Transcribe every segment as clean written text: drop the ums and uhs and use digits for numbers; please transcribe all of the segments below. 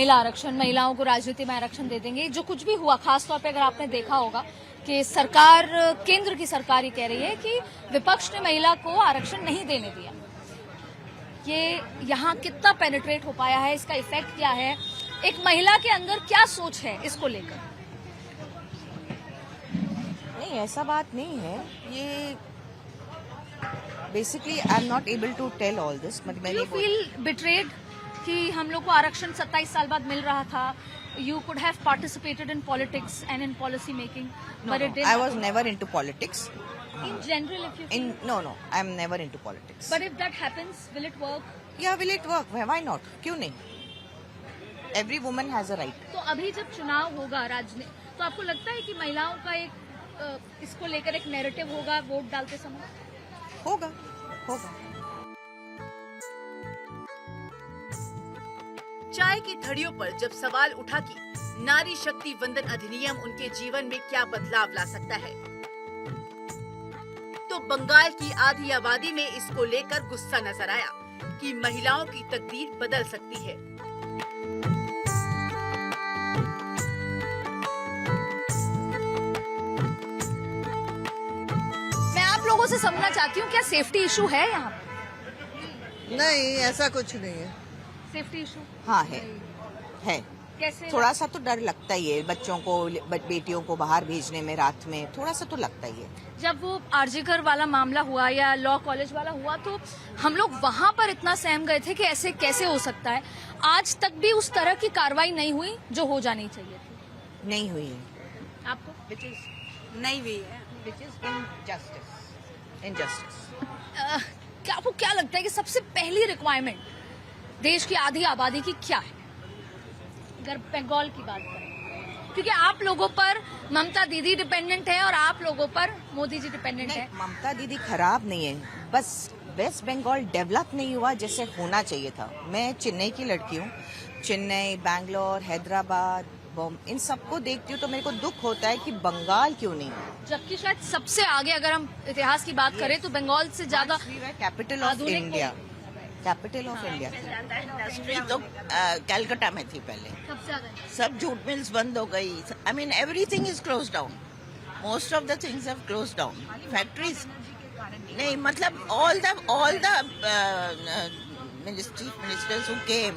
महिला आरक्षण, महिलाओं को राजनीति में आरक्षण दे देंगे, जो कुछ भी हुआ, खासतौर पे अगर आपने देखा होगा कि सरकार, केंद्र की सरकार ये कह रही है कि विपक्ष ने महिला को आरक्षण नहीं देने दिया। ये यहाँ कितना पेनिट्रेट हो पाया है, इसका इफेक्ट क्या है, एक महिला के अंदर क्या सोच है इसको लेकर? नहीं, ऐसा बात नहीं है। ये basically I am not able to tell all this. You feel betrayed कि हम लोग को आरक्षण 27 साल बाद मिल रहा था? You could have participated in politics and in policy making, but it didn't. I was never into politics. In general, if you No, I am never into politics. But if that happens, will it work? Yeah, will it work? Why not? क्यों नहीं? Every woman has a right. तो अभी जब चुनाव होगा राजनीति, तो आपको लगता है कि महिलाओं का एक इसको लेकर एक नैरेटिव होगा वोट डालते समय? होगा। चाय की घड़ियों पर जब सवाल उठा कि नारी शक्ति वंदन अधिनियम उनके जीवन में क्या बदलाव ला सकता है, तो बंगाल की आधी आबादी में इसको लेकर गुस्सा नजर आया कि महिलाओं की तकदीर बदल सकती है। मैं आप लोगों से समझना चाहती हूँ, क्या सेफ्टी इशू है यहाँ? नहीं, ऐसा कुछ नहीं है। सेफ्टी इशू हाँ है। कैसे? थोड़ा सा तो डर लगता ही है, बच्चों को, बेटियों को बाहर भेजने में रात में थोड़ा सा तो लगता ही है। जब वो आरजीकर वाला मामला हुआ या लॉ कॉलेज वाला हुआ, तो हम लोग वहाँ पर इतना सहम गए थे कि ऐसे कैसे हो सकता है। आज तक भी उस तरह की कार्रवाई नहीं हुई जो हो जानी चाहिए थी। नहीं हुई है। आपको नहीं हुई है, Which is injustice. क्या आपको क्या लगता है कि सबसे पहली रिक्वायरमेंट देश की आधी आबादी की क्या है, अगर बंगाल की बात करें? क्योंकि आप लोगों पर ममता दीदी डिपेंडेंट है और आप लोगों पर मोदी जी डिपेंडेंट है। ममता दीदी खराब नहीं है, बस वेस्ट बंगाल डेवलप नहीं हुआ जैसे होना चाहिए था। मैं चेन्नई की लड़की हूँ। चेन्नई, बैंगलोर, हैदराबाद, इन सबको देखती हूँ तो मेरे को दुख होता है कि बंगाल क्यों नहीं हुआ। जबकि शायद सबसे आगे, अगर हम इतिहास की बात करें तो बंगाल से ज्यादा capital of India. Capital of India industry तो कलकत्ता में थी पहले। सबसे ज्यादा सब जूट मिल्स बंद हो गई। I mean everything is close down. Most of the things have close down. Factories नहीं, मतलब all the chief ministers who came,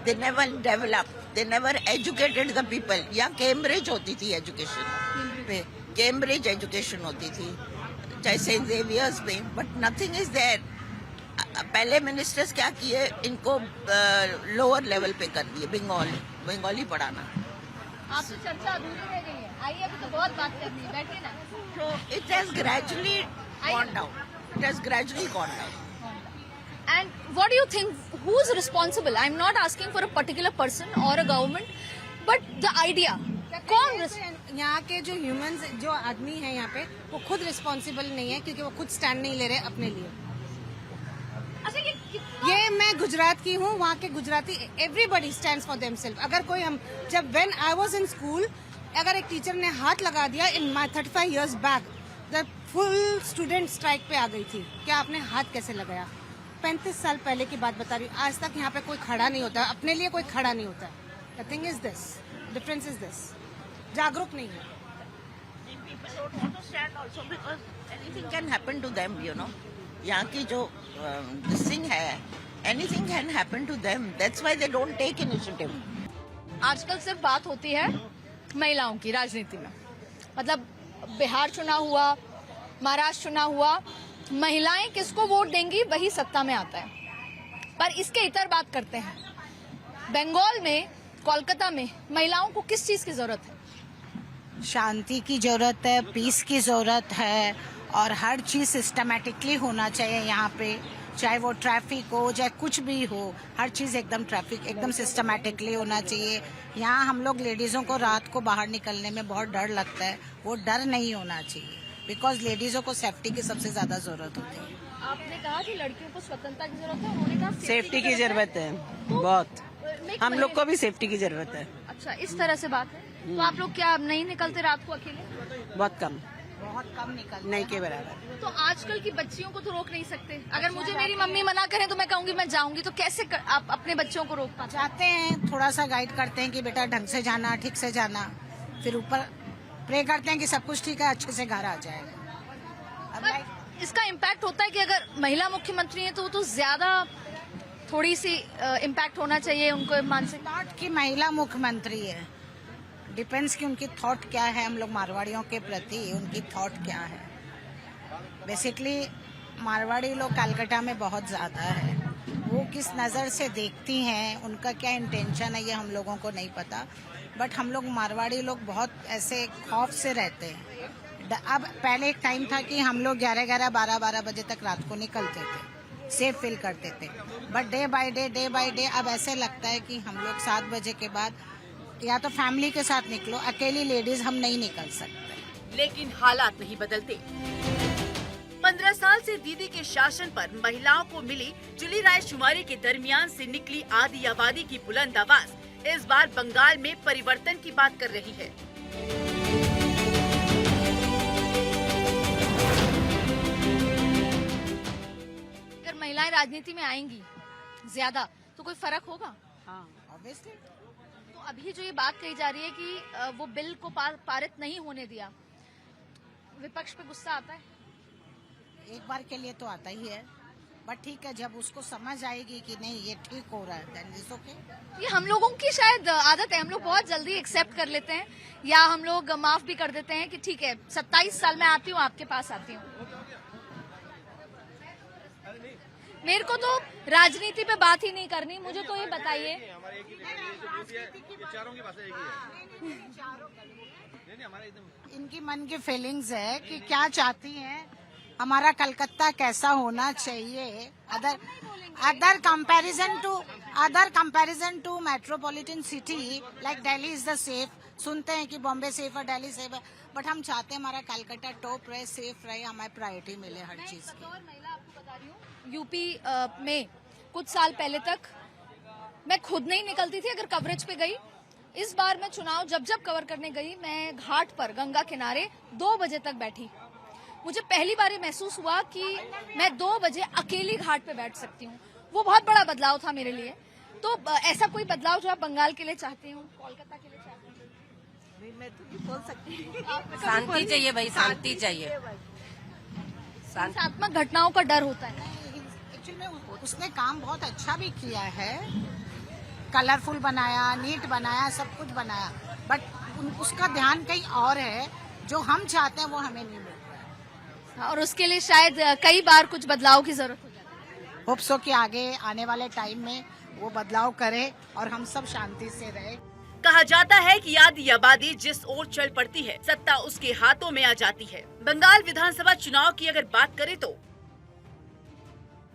they never developed, they never educated the people. यहाँ कैम्ब्रिज होती थी education, Cambridge education होती थी, चाहे Saint Xavier's में, but nothing is there. पहले मिनिस्टर्स क्या किए, इनको लोअर लेवल पे कर दिए, बंगाली पढ़ाना। आपसे चर्चा अधूरी रह गई है, आइए अभी तो बहुत बात करनी है, बैठिए ना। So it has gradually gone down. It has gradually gone down. And what do you think, who is responsible? I'm not asking for a particular person or a government, but the idea. कौन यहाँ के जो humans, जो आदमी है यहाँ पे, वो खुद रिस्पॉन्सिबल नहीं है क्योंकि वो खुद स्टैंड नहीं ले रहे अपने लिए। अच्छा, ये मैं गुजरात की हूँ, वहाँ के Gujarati everybody stands for themselves. अगर कोई जब when I was in school, अगर एक टीचर ने हाथ लगा दिया in my 35 years back, the full student strike पे आ गई थी। क्या आपने हाथ कैसे लगाया? 35 साल पहले की बात बता रही हूँ। आज तक यहाँ पे कोई खड़ा नहीं होता, अपने लिए कोई खड़ा नहीं होता। The thing is this, difference is this, जागरूक नहीं है। People don't want to stand also because anything can happen to them, you know. यहाँ की जो this thing है, anything can happen to them. That's why they don't take initiative. आजकल सिर्फ बात होती है महिलाओं की राजनीति में, मतलब बिहार चुनाव हुआ, महाराष्ट्र चुनाव हुआ, महिलाएं किसको वोट देंगी वही सत्ता में आता है। पर इसके इतर बात करते हैं, बंगाल में, कोलकाता में महिलाओं को किस चीज की जरूरत है? शांति की जरूरत है, पीस की जरूरत है, और हर चीज सिस्टमैटिकली होना चाहिए यहाँ पे, चाहे वो ट्रैफिक हो, चाहे कुछ भी हो, हर चीज एकदम सिस्टमैटिकली होना चाहिए। यहाँ हम लोग लेडीजों को रात को बाहर निकलने में बहुत डर लगता है, वो डर नहीं होना चाहिए, बिकॉज लेडीजों को सेफ्टी की सबसे ज्यादा जरूरत होती है। आपने कहा कि लड़कियों को स्वतंत्रता की जरूरत है, उन्होंने कहा सेफ्टी की जरूरत है बहुत, हम लोग को भी सेफ्टी की जरूरत है। अच्छा, इस तरह से बात है। तो आप लोग क्या नहीं निकलते रात को अकेले? बहुत कम। बहुत कम निकलते नहीं हैं। के बराबर। तो आजकल की बच्चियों को तो रोक नहीं सकते। अगर मुझे मेरी मम्मी मना करें तो मैं कहूंगी मैं जाऊंगी, तो कैसे आप अपने बच्चों को रोक पाते? जाते हैं, थोड़ा सा गाइड करते हैं कि बेटा ढंग से जाना, ठीक से जाना, फिर ऊपर प्रे करते हैं कि सब कुछ ठीक है, अच्छे से घर आ जाएगा। अब पर इसका इम्पैक्ट होता है कि अगर महिला मुख्यमंत्री है तो ज्यादा थोड़ी सी इम्पैक्ट होना चाहिए उनको मानसिक। नॉट की महिला मुख्यमंत्री है, डिपेंड्स कि उनकी थॉट क्या है, हम लोग मारवाड़ियों के प्रति उनकी थॉट क्या है। बेसिकली मारवाड़ी लोग कलकत्ता में बहुत ज्यादा है, वो किस नज़र से देखती हैं, उनका क्या इंटेंशन है, ये हम लोगों को नहीं पता। बट हम लोग मारवाड़ी लोग बहुत ऐसे खौफ से रहते हैं। अब पहले एक टाइम था कि हम लोग 11-11, 12-12 बजे तक रात को निकलते थे, सेफ फील करते थे। बट डे बाय डे अब ऐसे लगता है कि हम लोग 7 बजे के बाद या तो फैमिली के साथ निकलो, अकेली लेडीज हम नहीं निकल सकते। लेकिन हालात नहीं बदलते। 15 साल से दीदी के शासन पर महिलाओं को मिली जुली रायशुमारी के दरमियान से निकली आधी आबादी की बुलंद आवाज इस बार बंगाल में परिवर्तन की बात कर रही है। अगर महिलाएं राजनीति में आएंगी ज्यादा तो कोई फर्क होगा? हाँ, ऑब्वियसली। तो अभी जो ये बात कही जा रही है कि वो बिल को पारित नहीं होने दिया, विपक्ष पे गुस्सा आता है? एक बार के लिए तो आता ही है, बट ठीक है, जब उसको समझ आएगी कि नहीं ये ठीक हो रहा है, देन इट्स ओके। ये हम लोगों की शायद आदत है, हम लोग बहुत जल्दी एक्सेप्ट कर लेते हैं या हम लोग माफ भी कर देते हैं कि ठीक है 27 साल में आती हूँ, आपके पास आती हूँ। मेरे को तो राजनीति पे बात ही नहीं करनी, मुझे तो ये बताइए इनकी मन की फीलिंग्स है कि क्या चाहती हैं, हमारा कलकत्ता कैसा होना चाहिए। Other comparison to metropolitan city like Delhi is the safe. सुनते हैं कि बॉम्बे सेफ है, दिल्ली सेफ है, बट हम चाहते हैं हमारा कलकत्ता टॉप रहे, सेफ रहे, हमें प्रायोरिटी मिले हर चीज की। महिला आपको बता रही हूँ, यूपी में कुछ साल पहले तक मैं खुद नहीं निकलती थी अगर कवरेज पे गई। इस बार मैं चुनाव जब कवर करने गई, मैं घाट पर गंगा किनारे 2 बजे तक बैठी। मुझे पहली बार ये महसूस हुआ कि मैं 2 बजे अकेली घाट पे बैठ सकती हूँ। वो बहुत बड़ा बदलाव था मेरे लिए। तो ऐसा कोई बदलाव जो आप बंगाल के लिए चाहते हो, कोलकाता के लिए चाहते हो? मैं तो नहीं बोल सकती। शांति चाहिए भाई, शांति चाहिए। हिंसात्मक घटनाओं का डर होता है। एक्चुअली में उसने काम बहुत अच्छा भी किया है, कलरफुल बनाया, नीट बनाया, सब कुछ बनाया, बट उसका ध्यान कहीं और है, जो हम चाहते हैं वो हमें नहीं मिल रहा है। और उसके लिए शायद कई बार कुछ बदलाव की जरूरत हो जाती है। होप सो कि आगे आने वाले टाइम में वो बदलाव करे और हम सब शांति से रहे। कहा जाता है कि आधी आबादी जिस ओर चल पड़ती है, सत्ता उसके हाथों में आ जाती है। बंगाल विधानसभा चुनाव की अगर बात करें तो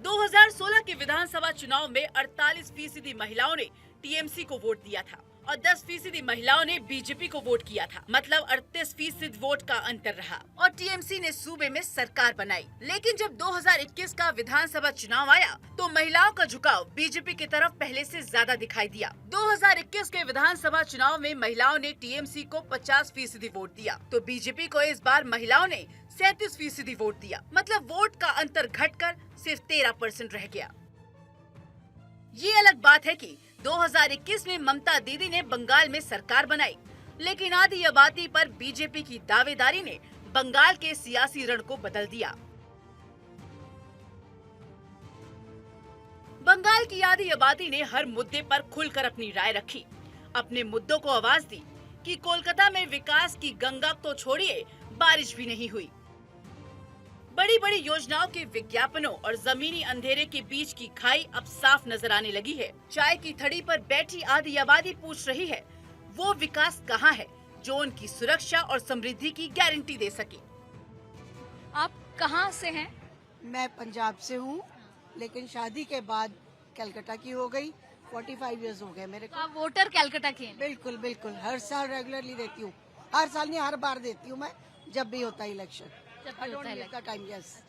2016 के विधानसभा चुनाव में 48% महिलाओं ने टीएमसी को वोट दिया था और 10% महिलाओं ने बीजेपी को वोट किया था। मतलब 38% वोट का अंतर रहा और टीएमसी ने सूबे में सरकार बनाई। लेकिन जब 2021 का विधानसभा चुनाव आया तो महिलाओं का झुकाव बीजेपी की तरफ पहले से ज्यादा दिखाई दिया। 2021 के विधानसभा चुनाव में महिलाओं ने टीएमसी को 50% वोट दिया तो बीजेपी को इस बार महिलाओं ने 37% वोट दिया। मतलब वोट का अंतर घटकर सिर्फ 13% रह गया। ये अलग बात है कि 2021 में ममता दीदी ने बंगाल में सरकार बनाई, लेकिन आधी आबादी पर बीजेपी की दावेदारी ने बंगाल के सियासी रण को बदल दिया। बंगाल की आधी आबादी ने हर मुद्दे पर खुलकर अपनी राय रखी, अपने मुद्दों को आवाज दी कि कोलकाता में विकास की गंगा तो छोड़िए, बारिश भी नहीं हुई। बड़ी बड़ी योजनाओं के विज्ञापनों और जमीनी अंधेरे के बीच की खाई अब साफ नजर आने लगी है। चाय की थड़ी पर बैठी आधी आबादी पूछ रही है, वो विकास कहाँ है जो उनकी सुरक्षा और समृद्धि की गारंटी दे सके। आप कहाँ से हैं? मैं पंजाब से हूँ, लेकिन शादी के बाद कलकत्ता की हो गई। 45 इयर्स हो गए मेरे तो को। आप वोटर कलकत्ता के हैं? बिल्कुल बिल्कुल, हर साल रेगुलरली देती हूँ। हर साल नहीं, हर बार देती हूँ मैं, जब भी होता है इलेक्शन। जब भी होता है election। Time, yes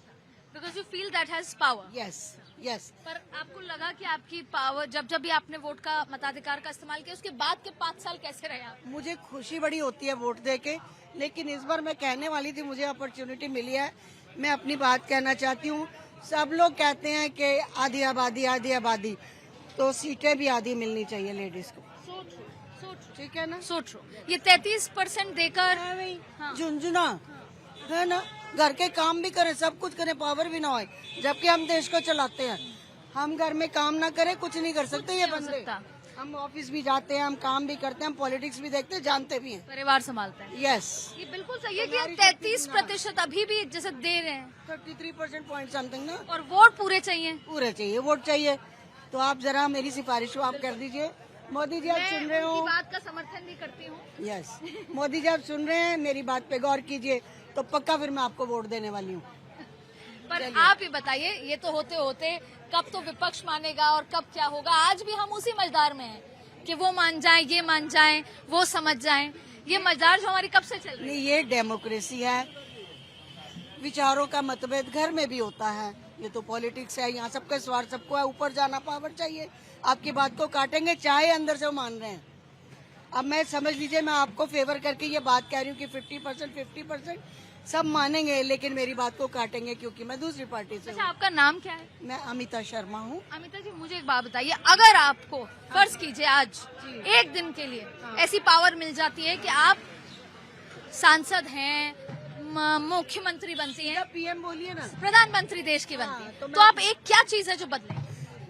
Because you feel that has power. Yes yes. पर आपको लगा कि आपकी पावर जब भी आपने वोट का मताधिकार का इस्तेमाल किया उसके बाद के 5 साल कैसे रहे आप? मुझे खुशी बड़ी होती है वोट दे के, लेकिन इस बार मैं कहने वाली थी, मुझे अपॉर्चुनिटी मिली है, मैं अपनी बात कहना चाहती हूँ। सब लोग कहते हैं कि आधी आबादी, तो सीटें भी आधी मिलनी चाहिए लेडीज को, ठीक है ना? सोच लो ये 33% देकर हाँ। झुंझुना है ना, घर के काम भी करें, सब कुछ करें, पावर भी ना होए, जबकि हम देश को चलाते हैं। हम घर में काम ना करें, कुछ नहीं कर सकते ये बंदे। हम ऑफिस भी जाते हैं, हम काम भी करते हैं, हम पॉलिटिक्स भी देखते हैं, जानते भी हैं, परिवार संभालते हैं। यस। ये बिल्कुल सही है कि 33% अभी भी जैसे दे रहे हैं 33% पॉइंट समथिंग ना, और वोट पूरे चाहिए। पूरे चाहिए, वोट चाहिए। तो आप जरा मेरी सिफारिश को आप कर दीजिए। मोदी जी, आप सुन रहे हो? उनकी बात का समर्थन भी करती हूँ। यस, मोदी जी आप सुन रहे हैं, मेरी बात पे गौर कीजिए, तो पक्का फिर मैं आपको वोट देने वाली हूँ। पर आप ही बताइए, ये तो होते होते कब तो विपक्ष मानेगा और कब क्या होगा। आज भी हम उसी मजदार में हैं कि वो मान जाएं, ये मान जाएं, वो समझ जाएं। ये मजदार जो हमारी कब से चल रही है। नहीं, ये डेमोक्रेसी है, विचारों का मतभेद घर में भी होता है, ये तो पॉलिटिक्स है, यहाँ सबका स्वार्थ सबको है, ऊपर जाना पावर चाहिए, आपकी बात को काटेंगे चाहे अंदर से वो मान रहे हैं। अब मैं समझ लीजिए, मैं आपको फेवर करके ये बात कह रही हूँ कि 50% सब मानेंगे, लेकिन मेरी बात को काटेंगे क्योंकि मैं दूसरी पार्टी से अच्छा, हूँ। आपका नाम क्या है? मैं अमिता शर्मा हूँ। अमिता जी, मुझे एक बात बताइए, अगर आपको फर्ज कीजिए आज एक दिन के लिए ऐसी पावर मिल जाती है कि आप सांसद हैं, मुख्यमंत्री बनती हैं, पीएम बोलिए ना, प्रधानमंत्री देश की बनती है, तो तो आप एक क्या चीज है जो बदले?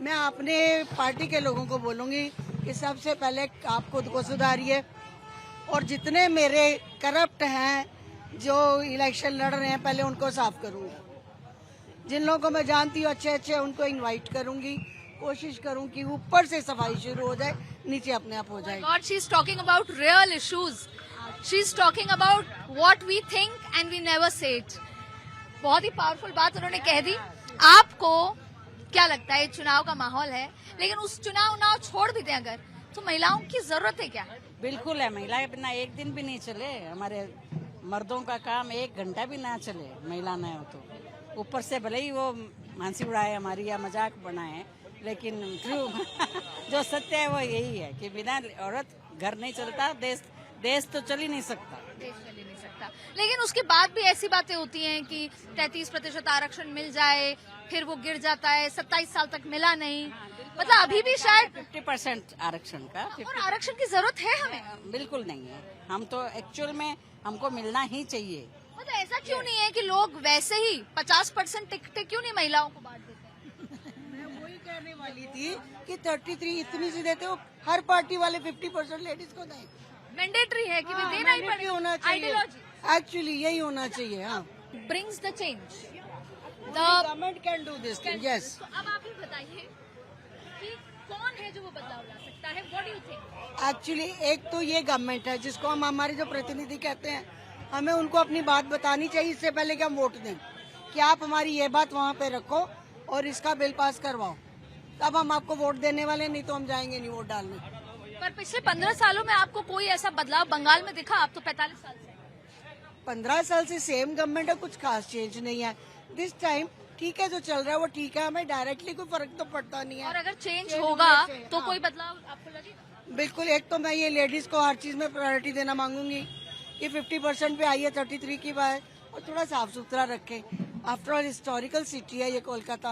मैं अपने पार्टी के लोगों को बोलूंगी कि सबसे पहले आप खुद को सुधारिए, और जितने मेरे करप्ट हैं जो इलेक्शन लड़ रहे हैं, पहले उनको साफ करूंगी। जिन लोगों को मैं जानती हूँ अच्छे उनको इनवाइट करूंगी, कोशिश करूँ कि ऊपर से सफाई शुरू हो जाए, नीचे अपने आप हो जाएगी। God, she's talking about real issues. She's talking about what we think and we never say it. बहुत ही पावरफुल बात उन्होंने कह दी। आपको क्या लगता है, चुनाव का माहौल है, लेकिन उस चुनाव छोड़ भी दें अगर, तो महिलाओं की जरूरत है क्या? बिल्कुल है, महिलाएं बिना एक दिन भी नहीं चले। हमारे मर्दों का काम 1 घंटा भी ना चले, महिला ना हो तो। ऊपर से भले ही वो हंसी उड़ाए हमारी या मजाक बनाए, लेकिन ट्रू जो सत्य है वो यही है कि बिना औरत घर नहीं चलता, देश तो चल ही नहीं सकता। देश चल ही नहीं सकता। लेकिन उसके बाद भी ऐसी बातें होती हैं कि 33% आरक्षण मिल जाए, फिर वो गिर जाता है, 27 साल तक मिला नहीं, मतलब अभी भी शायद 50% आरक्षण का। और आरक्षण की जरूरत है हमें? बिल्कुल नहीं है, हम तो एक्चुअल में हमको मिलना ही चाहिए। मतलब ऐसा क्यों नहीं है कि लोग वैसे ही 50% टिकटें क्यों नहीं महिलाओं को बांट देते हैं? मैं वही कहने वाली थी कि 33 इतनी सी देते हो, हर पार्टी वाले 50% लेडीज को दें। मैंडेटरी है कि भी देना ही पड़ेगा, होना चाहिए, एक्चुअली यही होना चाहिए। हाँ, brings the change, government can do this thing, yes. तो अब आप ही बताइए कि कौन है जो वो बदलाव ला सकता है? What do you think? Actually एक तो ये गवर्नमेंट है जिसको हम हमारे जो प्रतिनिधि कहते हैं, हमें उनको अपनी बात बतानी चाहिए इससे पहले कि हम वोट दें, कि आप हमारी ये बात वहाँ पे रखो और इसका बिल पास करवाओ, तब हम आपको वोट देने वाले, नहीं तो हम जाएंगे नहीं वोट डालने। पर पिछले 15 सालों में आपको कोई ऐसा बदलाव बंगाल में दिखा? आप तो 45 साल से 15 साल से सेम गवर्नमेंट है, कुछ खास चेंज नहीं है। दिस टाइम ठीक है, जो चल रहा है वो ठीक है, हमें डायरेक्टली कोई फर्क तो पड़ता नहीं है। और अगर चेंज होगा तो हाँ। कोई बदलाव आपको लगेगा? बिल्कुल। एक तो मैं ये लेडीज को हर चीज में प्रायोरिटी देना मांगूंगी कि 50% पे आई है 33 की बात, और थोड़ा साफ सुथरा रखें। आफ्टर ऑल हिस्टोरिकल सिटी है ये कोलकाता,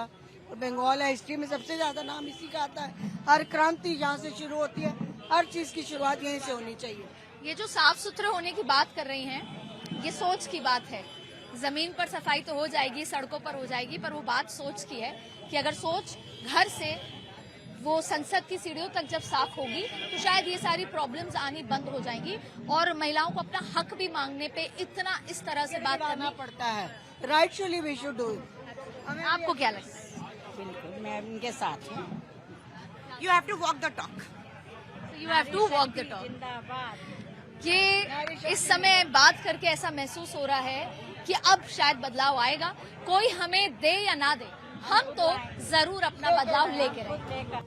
और बंगाल है, हिस्ट्री में सबसे ज्यादा नाम इसी का आता है। हर क्रांति यहाँ से शुरू होती है, हर चीज की शुरुआत यहीं से होनी चाहिए। ये जो साफ सुथरे होने की बात कर रही हैं, ये सोच की बात है। जमीन पर सफाई तो हो जाएगी, सड़कों पर हो जाएगी, पर वो बात सोच की है कि अगर सोच घर से वो संसद की सीढ़ियों तक जब साफ होगी तो शायद ये सारी प्रॉब्लम्स आनी बंद हो जाएंगी, और महिलाओं को अपना हक भी मांगने पे इतना इस तरह से बात करना पड़ता है। Rightfully we should do. आपको क्या लगता है? बिल्कुल, मैं इनके साथ हूँ। You have to walk the talk. You have to walk the talk. ये इस समय बात करके ऐसा महसूस हो रहा है कि अब शायद बदलाव आएगा। कोई हमें दे या ना दे, हम तो जरूर अपना बदलाव लेके रहेंगे।